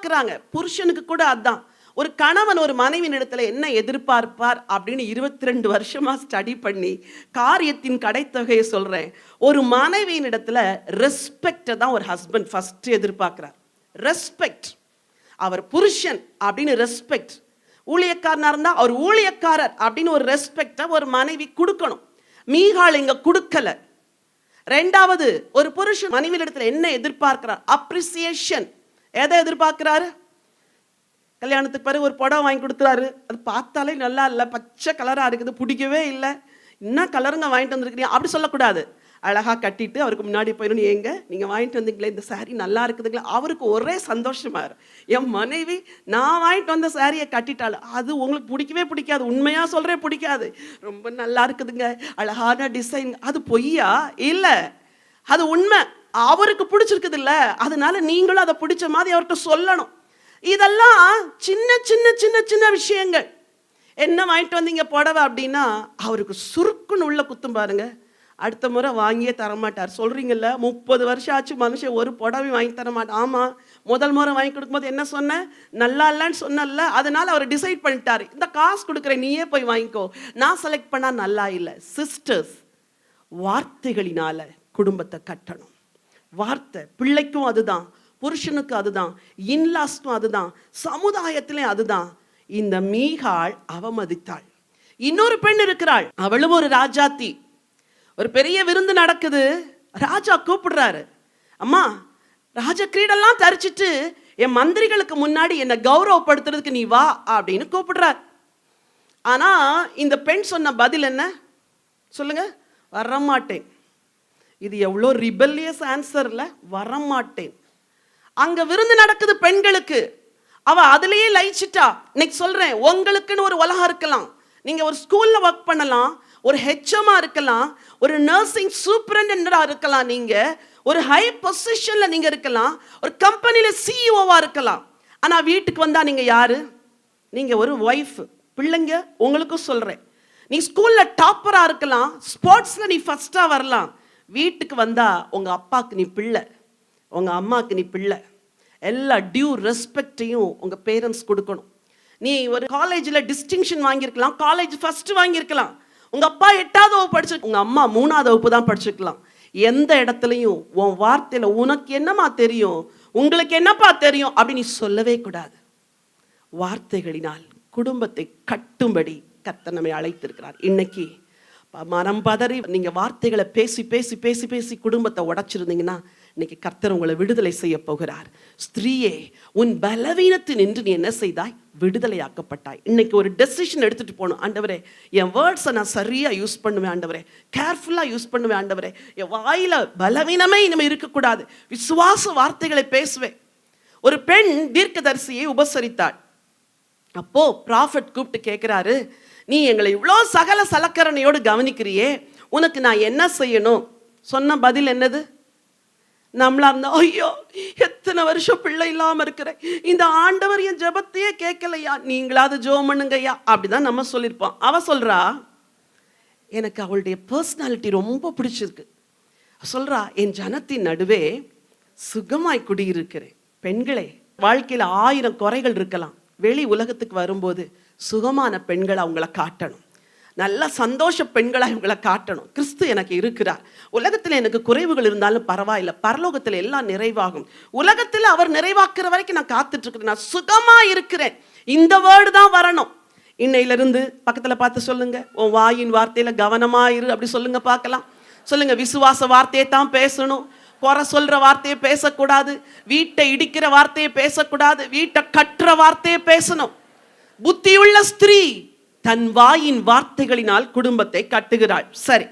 எதிர்பார்க்கிறாங்க. புருஷனுக்கு கூட அதான். ஒரு கணவன் ஒரு மனைவியின் இடத்துல என்ன எதிர்பார்ப்பார் அப்படின்னு 22 வருஷமா ஸ்டடி பண்ணி காரியத்தின் கடைத்தொகையை சொல்றேன். ஒரு மனைவியின் இடத்துல ரெஸ்பெக்ட தான் ஒரு ஹஸ்பண்ட் ஃபர்ஸ்ட் எதிர்பார்க்கிறார். ரெஸ்பெக்ட். அவர் புருஷன் அப்படின்னு ரெஸ்பெக்ட். ஊழியக்காரனா இருந்தா அவர் ஊழியக்காரர் அப்படின்னு ஒரு ரெஸ்பெக்ட ஒரு மனைவி கொடுக்கணும். மீகாள் இங்க கொடுக்கல. ரெண்டாவது, ஒரு புருஷன் மனைவி இடத்துல என்ன எதிர்பார்க்கிறார்? அப்ரிசியேஷன். எதை எதிர்பார்க்கிறாரு? கல்யாணத்துக்கு பிறகு ஒரு புடவை வாங்கி கொடுத்துறாரு, அது பார்த்தாலே நல்லா இல்லை, பச்சை கலராக இருக்குது, பிடிக்கவே இல்லை, என்ன கலருங்க வாங்கிட்டு வந்துருக்கிறீங்க அப்படி சொல்லக்கூடாது. அழகாக கட்டிட்டு அவருக்கு முன்னாடி போயிடணும். ஏங்க நீங்கள் வாங்கிட்டு வந்தீங்களே இந்த சாரீ நல்லா இருக்குதுங்களா? அவருக்கு ஒரே சந்தோஷமாக என் மனைவி நான் வாங்கிட்டு வந்த சாரியை கட்டிட்டாள், அது உங்களுக்கு பிடிக்கவே பிடிக்காது, உண்மையாக சொல்கிறேன் பிடிக்காது, ரொம்ப நல்லா இருக்குதுங்க, அழகான டிசைன். அது பொய்யா? இல்லை, அது உண்மை. அவருக்கு பிடிச்சிருக்குது இல்லை, அதனால நீங்களும் அதை பிடிச்ச மாதிரி அவர்கிட்ட சொல்லணும். இதெல்லாம் சின்ன சின்ன சின்ன சின்ன விஷயங்கள். என்ன வாங்கிட்டு வந்தீங்க புடவை அப்படின்னா அவருக்கு சுருக்குன்னு உள்ள குத்தும் பாருங்க. அடுத்த முறை வாங்கியே தரமாட்டார். சொல்றீங்கல்ல 30 வருஷம் ஆச்சு மனுஷன் ஒரு புடவை வாங்கி தரமாட்டார். ஆமாம், முதல் முறை வாங்கி கொடுக்கும்போது என்ன சொன்னேன்? நல்லா இல்லைன்னு சொன்னல, அதனால அவர் டிசைட் பண்ணிட்டாரு, இந்த காசு கொடுக்குறேன் நீயே போய் வாங்கிக்கோ, நான் செலக்ட் பண்ணா நல்லா இல்லை. சிஸ்டர்ஸ், வார்த்தைகளினால குடும்பத்தை கட்டணும். வார்த்தை பிள்ளைக்கும் அதுதான், புருஷனுக்கு அதுதான், இன்லாஸ்க்கும் அதுதான், சமுதாயத்திலே அதுதான். இந்த மீகாள் அவமதித்தாள். இன்னொரு பெண் இருக்கிறாள், அவளும் ஒரு ராஜாத்தி. ஒரு பெரிய விருந்து நடக்குது, ராஜா கூப்பிடுறாரு, அம்மா ராஜ கிரீடெல்லாம் தரிச்சிட்டு என் மந்திரிகளுக்கு முன்னாடி என்னை கௌரவப்படுத்துறதுக்கு நீ வா அப்படின்னு கூப்பிடுறார். ஆனா இந்த பெண் சொன்ன பதில் என்ன சொல்லுங்க? வரமாட்டேன். இது எவ்வளோ ரிபல்லியஸ் ஆன்சர்ல, வரமாட்டேன். அங்க விருந்து நடக்குது பெண்களுக்கு, அவ அதுலயே லயிச்சிட்டா. இன்னைக்கு சொல்றேன், உங்களுக்குன்னு ஒரு உலகம் இருக்கலாம். நீங்க ஒரு ஸ்கூல்ல ஒர்க் பண்ணலாம், ஒரு ஹெச்எம்மா இருக்கலாம், ஒரு நர்சிங் சூப்பரண்டா இருக்கலாம், நீங்க ஒரு ஹை பொசிஷன்ல நீங்க இருக்கலாம், ஒரு கம்பெனில சிஇஓவா இருக்கலாம். ஆனா வீட்டுக்கு வந்தா நீங்க யாரு? நீங்க ஒரு ஒய்ஃப். பிள்ளைங்க உங்களுக்கும் சொல்றேன், நீ ஸ்கூல்ல டாப்பரா இருக்கலாம், ஸ்போர்ட்ஸ்ல நீ ஃபர்ஸ்டா வரலாம், வீட்டுக்கு வந்தா உங்க அப்பாக்கு நீ பிள்ளை, உங்க அம்மாக்கு நீ பிள்ளை. எல்லா டியூ ரெஸ்பெக்டையும் உங்க பேரண்ட்ஸ் கொடுக்கணும். நீ ஒரு காலேஜ்ல டிஸ்டிங்ஷன் வாங்கியிருக்கலாம், காலேஜ் ஃபர்ஸ்ட் வாங்கியிருக்கலாம், உங்க அப்பா 8வது வகுப்பு படிச்சு, உங்க அம்மா 3வது வகுப்பு தான் படிச்சிருக்கலாம். எந்த இடத்துலையும் உன் வார்த்தையில உனக்கு என்னமா தெரியும், உங்களுக்கு என்னப்பா தெரியும் அப்படி நீ சொல்லவே கூடாது. வார்த்தைகளினால் குடும்பத்தை கட்டும்படி கர்த்தர் நம்மை அழைத்திருக்கிறார். இன்னைக்கு மனம் பதறி நீங்க வார்த்தைகளை பேசி பேசி பேசி பேசி குடும்பத்தை உடைச்சிருந்தீங்கன்னா இன்னைக்கு கர்த்தர் உங்களை விடுதலை செய்ய போகிறார். ஸ்திரீயே, உன் பலவீனத்தின் நின்று நீ என்ன செய்தாய்? விடுதலையாக்கப்பட்டாய். இன்னைக்கு ஒரு டெசிஷன் எடுத்துட்டு போகணும். ஆண்டவரே, என் வேர்ட்ஸை நான் சரியா யூஸ் பண்ணுவேன் ஆண்டவரே, கேர்ஃபுல்லா யூஸ் பண்ணுவேன் ஆண்டவரே, என் வாயில பலவீனமே இனிமே இருக்கக்கூடாது, விசுவாச வார்த்தைகளை பேசுவேன். ஒரு பெண் தீர்க்கதரிசியை உபசரித்தாள். அப்போ ப்ராஃபட் கூப்பிட்டு கேட்கிறாரு, நீ எங்களை இவ்வளோ சகல சலக்கரணையோடு கவனிக்கிறியே, உனக்கு நான் என்ன செய்யணும்? சொன்ன பதில் என்னது? நம்மளா இருந்தா, ஐயோ எத்தனை வருஷம் பிள்ளை இல்லாம இருக்கிறேன், இந்த ஆண்டவர் என் ஜெபத்தையே கேட்கலையா, நீங்களாவது ஜெபம் பண்ணுங்கய்யா அப்படிதான் நம்ம சொல்லியிருப்போம். அவ சொல்றா, எனக்கு அவளுடைய பர்சனாலிட்டி ரொம்ப பிடிச்சிருக்கு. சொல்றா, என் ஜனத்தின் நடுவே சுகமாய் குடியிருக்கிறேன். பெண்களே, வாழ்க்கையில 1000 குறைகள் இருக்கலாம், வெளி உலகத்துக்கு வரும்போது சுகமான பெண்களை அவங்கள காட்டணும், நல்ல சந்தோஷ பெண்களை அவங்களை காட்டணும். கிறிஸ்து எனக்கு இருக்கிறார், உலகத்தில் எனக்கு குறைவுகள் இருந்தாலும் பரவாயில்லை, பரலோகத்தில் எல்லாம் நிறைவாகும், உலகத்தில் அவர் நிறைவாக்குற வரைக்கும் நான் காத்துட்டு இருக்கிறேன், நான் சுகமா இருக்கிறேன். இந்த வேர்டு தான் வரணும். இன்னையிலிருந்து பக்கத்துல பார்த்து சொல்லுங்க, உன் வாயின் வார்த்தையில கவனமா இரு அப்படி சொல்லுங்க பார்க்கலாம். சொல்லுங்க, விசுவாச வார்த்தையை தான் பேசணும், குறை சொல்ற வார்த்தையை பேசக்கூடாது, வீட்டை இடிக்கிற வார்த்தையை பேசக்கூடாது, வீட்டை கட்டுற வார்த்தையை பேசணும். புத்தியுள்ள ஸ்திரீ தன் வாயின் வார்த்தைகளினால் குடும்பத்தை கட்டுகிறாள். சரி,